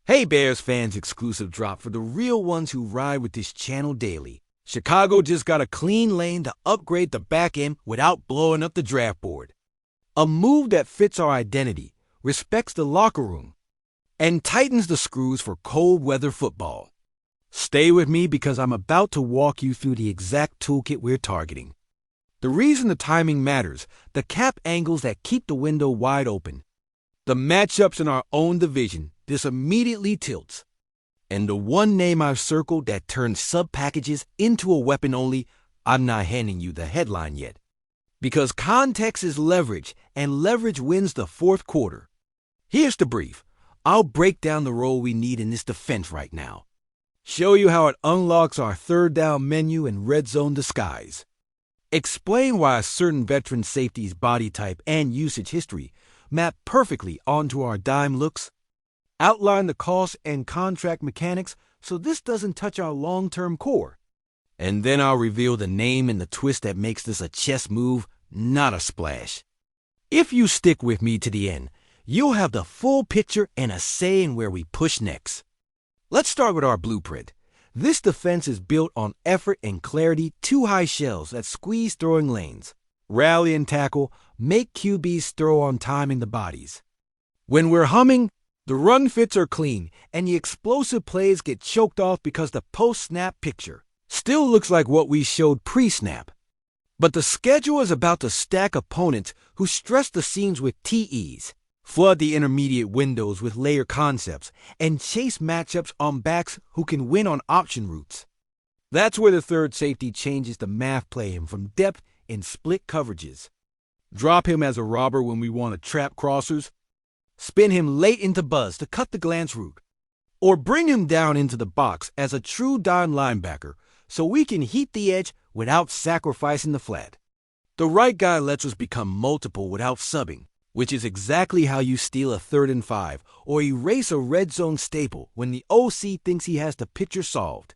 Hey Bears fans, exclusive drop for the real ones who ride with this channel daily. Chicago just got a clean lane to upgrade the back end without blowing up the draft board. A move that fits our identity, respects the locker room, and tightens the screws for cold weather football. Stay with me because I'm about to walk you through the exact toolkit we're targeting. The reason the timing matters, the cap angles that keep the window wide open, the matchups in our own division, this immediately tilts. And the one name I've circled that turns sub-packages into a weapon only, I'm not handing you the headline yet. Because context is leverage, and leverage wins the fourth quarter. Here's the brief. I'll break down the role we need in this defense right now. Show you how it unlocks our third down menu and red zone disguise. Explain why a certain veteran safety's body type and usage history map perfectly onto our dime looks. Outline the cost and contract mechanics so this doesn't touch our long-term core. And then I'll reveal the name and the twist that makes this a chess move, not a splash. If you stick with me to the end, you'll have the full picture and a say in where we push next. Let's start with our blueprint. This defense is built on effort and clarity, two high shells that squeeze throwing lanes, rally and tackle, make QBs throw on time in the bodies. When we're humming, the run fits are clean, and the explosive plays get choked off because the post-snap picture still looks like what we showed pre-snap. But the schedule is about to stack opponents who stress the seams with TEs, flood the intermediate windows with layer concepts, and chase matchups on backs who can win on option routes. That's where the third safety changes the math play him from depth in split coverages. Drop him as a robber when we want to trap crossers. Spin him late into buzz to cut the glance route. Or bring him down into the box as a true dime linebacker so we can heat the edge without sacrificing the flat. The right guy lets us become multiple without subbing, which is exactly how you steal a 3rd and 5 or erase a red zone staple when the OC thinks he has the picture solved.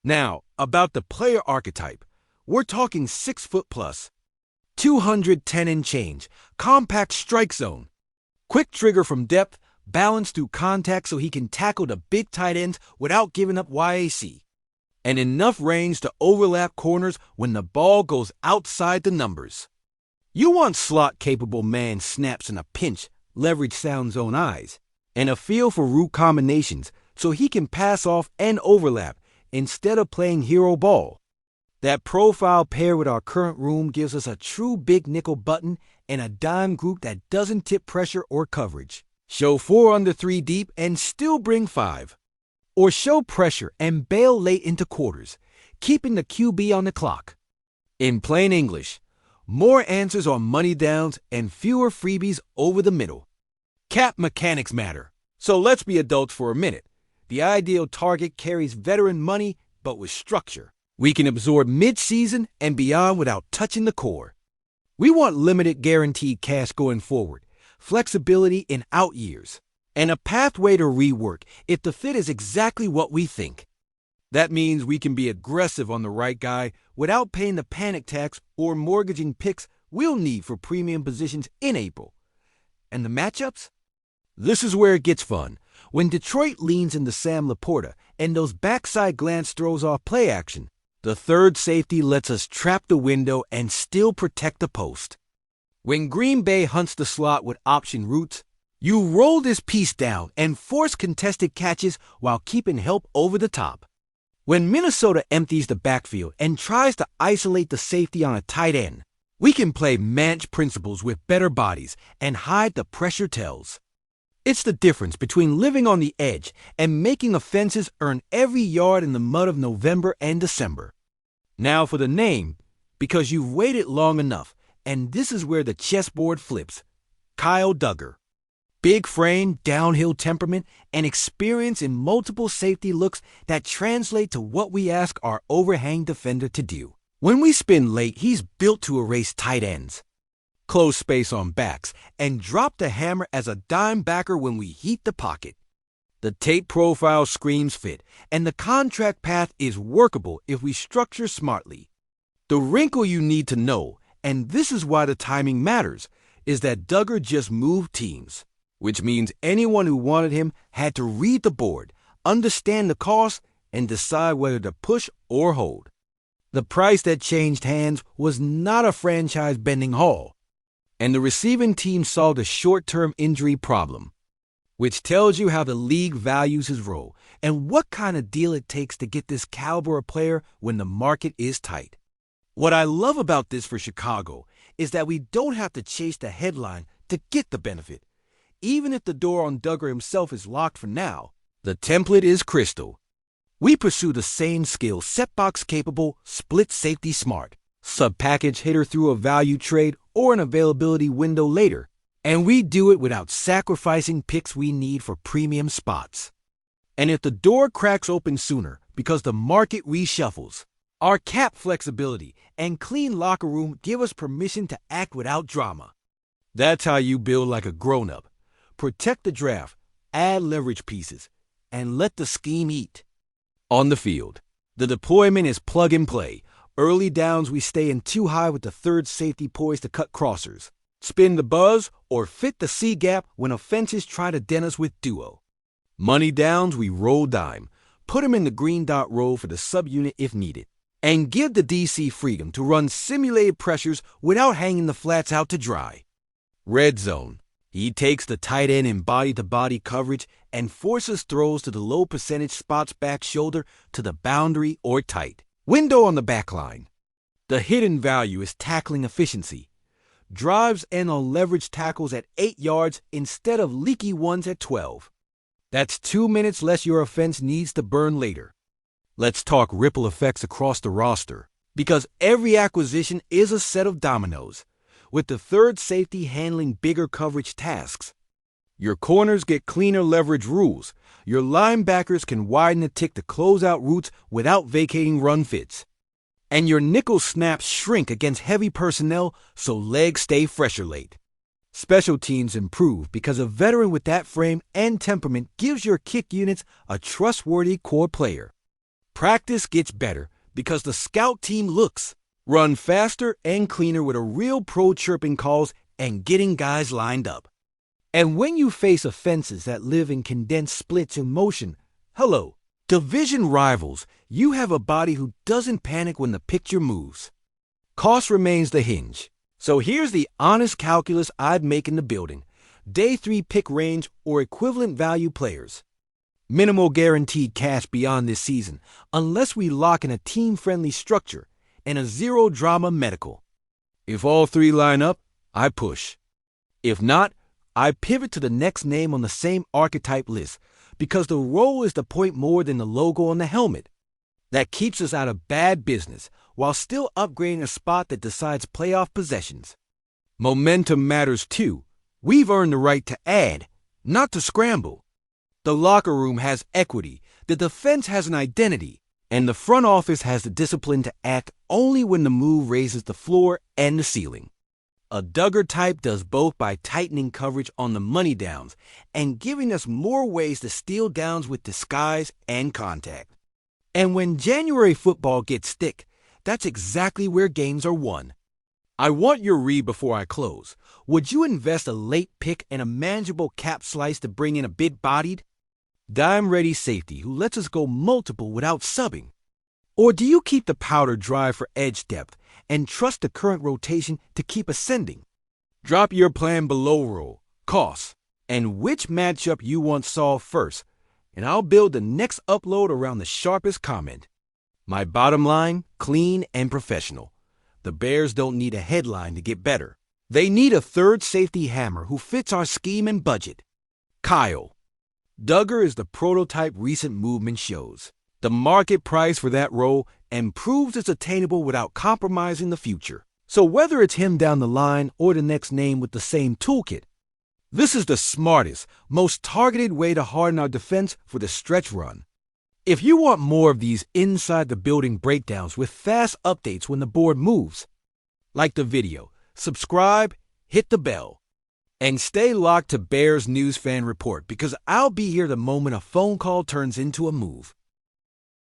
Now, about the player archetype. We're talking 6 foot plus, 210 and change, compact strike zone, quick trigger from depth, balance through contact so he can tackle the big tight ends without giving up YAC, and enough range to overlap corners when the ball goes outside the numbers. You want slot-capable man snaps in a pinch, leverage sound zone eyes, and a feel for route combinations so he can pass off and overlap instead of playing hero ball. That profile paired with our current room gives us a true big nickel button and a dime group that doesn't tip pressure or coverage. Show 4 under 3 deep and still bring 5. Or show pressure and bail late into quarters, keeping the QB on the clock. In plain English, more answers on money downs and fewer freebies over the middle. Cap mechanics matter, so let's be adults for a minute. The ideal target carries veteran money, but with structure. We can absorb mid-season and beyond without touching the core. We want limited guaranteed cash going forward, flexibility in out years, and a pathway to rework if the fit is exactly what we think. That means we can be aggressive on the right guy without paying the panic tax or mortgaging picks we'll need for premium positions in April. And the matchups? This is where it gets fun. When Detroit leans into Sam Laporta and those backside glance throws off play action, the third safety lets us trap the window and still protect the post. When Green Bay hunts the slot with option routes, you roll this piece down and force contested catches while keeping help over the top. When Minnesota empties the backfield and tries to isolate the safety on a tight end, we can play manch principles with better bodies and hide the pressure tells. It's the difference between living on the edge and making offenses earn every yard in the mud of November and December. Now for the name, because you've waited long enough, and this is where the chessboard flips. Kyle Duggar. Big frame, downhill temperament, and experience in multiple safety looks that translate to what we ask our overhang defender to do. When we spin late, he's built to erase tight ends, close space on backs, and drop the hammer as a dime backer when we heat the pocket. The tape profile screams fit, and the contract path is workable if we structure smartly. The wrinkle you need to know, and this is why the timing matters, is that Duggar just moved teams. which means anyone who wanted him had to read the board, understand the cost, and decide whether to push or hold. The price that changed hands was not a franchise-bending haul, and the receiving team solved a short-term injury problem, which tells you how the league values his role and what kind of deal it takes to get this caliber of player when the market is tight. What I love about this for Chicago is that we don't have to chase the headline to get the benefit. Even if the door on Duggar himself is locked for now, the template is crystal. We pursue the same skill, set-box capable, split safety smart, sub-package hitter through a value trade or an availability window later, and we do it without sacrificing picks we need for premium spots. And if the door cracks open sooner because the market reshuffles, our cap flexibility and clean locker room give us permission to act without drama. That's how you build like a grown-up. Protect the draft, add leverage pieces, and let the scheme eat. On the field, the deployment is plug and play. Early downs, we stay in too high with the third safety poised to cut crossers, spin the buzz, or fit the C-gap when offenses try to dent us with duo. Money downs, we roll dime, put him in the green dot roll for the subunit if needed, and give the DC freedom to run simulated pressures without hanging the flats out to dry. Red zone. He takes the tight end in body-to-body coverage and forces throws to the low percentage spots back shoulder to the boundary or tight. Window on the back line. The hidden value is tackling efficiency. Drives end on leverage tackles at 8 yards instead of leaky ones at 12. That's 2 minutes less your offense needs to burn later. Let's talk ripple effects across the roster, because every acquisition is a set of dominoes, with the third safety handling bigger coverage tasks. Your corners get cleaner leverage rules. Your linebackers can widen the tick to close out routes without vacating run fits. And your nickel snaps shrink against heavy personnel so legs stay fresher late. Special teams improve because a veteran with that frame and temperament gives your kick units a trustworthy core player. Practice gets better because the scout team looks. Run faster and cleaner with a real pro chirping calls and getting guys lined up. And when you face offenses that live in condensed splits in motion, hello, division rivals, you have a body who doesn't panic when the picture moves. Cost remains the hinge. So here's the honest calculus I'd make in the building. Day 3 pick range or equivalent value players. Minimal guaranteed cash beyond this season unless we lock in a team-friendly structure and a zero-drama medical. If all three line up, I push. If not, I pivot to the next name on the same archetype list because the role is the point more than the logo on the helmet. That keeps us out of bad business while still upgrading a spot that decides playoff possessions. Momentum matters too. We've earned the right to add, not to scramble. The locker room has equity, the defense has an identity, and the front office has the discipline to act only when the move raises the floor and the ceiling. A Duggar type does both by tightening coverage on the money downs and giving us more ways to steal downs with disguise and contact. And when January football gets thick, that's exactly where games are won. I want your read before I close. Would you invest a late pick and a manageable cap slice to bring in a bit-bodied, dime-ready safety who lets us go multiple without subbing? Or do you keep the powder dry for edge depth and trust the current rotation to keep ascending? Drop your plan below roll, costs, and which matchup you want solved first, and I'll build the next upload around the sharpest comment. My bottom line, clean and professional. The Bears don't need a headline to get better. They need a third safety hammer who fits our scheme and budget. Kyle. Duggar is the prototype recent movement shows. The market price for that role and proves it's attainable without compromising the future. So whether it's him down the line or the next name with the same toolkit, this is the smartest, most targeted way to harden our defense for the stretch run. If you want more of these inside the building breakdowns with fast updates when the board moves, like the video, subscribe, hit the bell, and stay locked to Bears News Fan Report because I'll be here the moment a phone call turns into a move.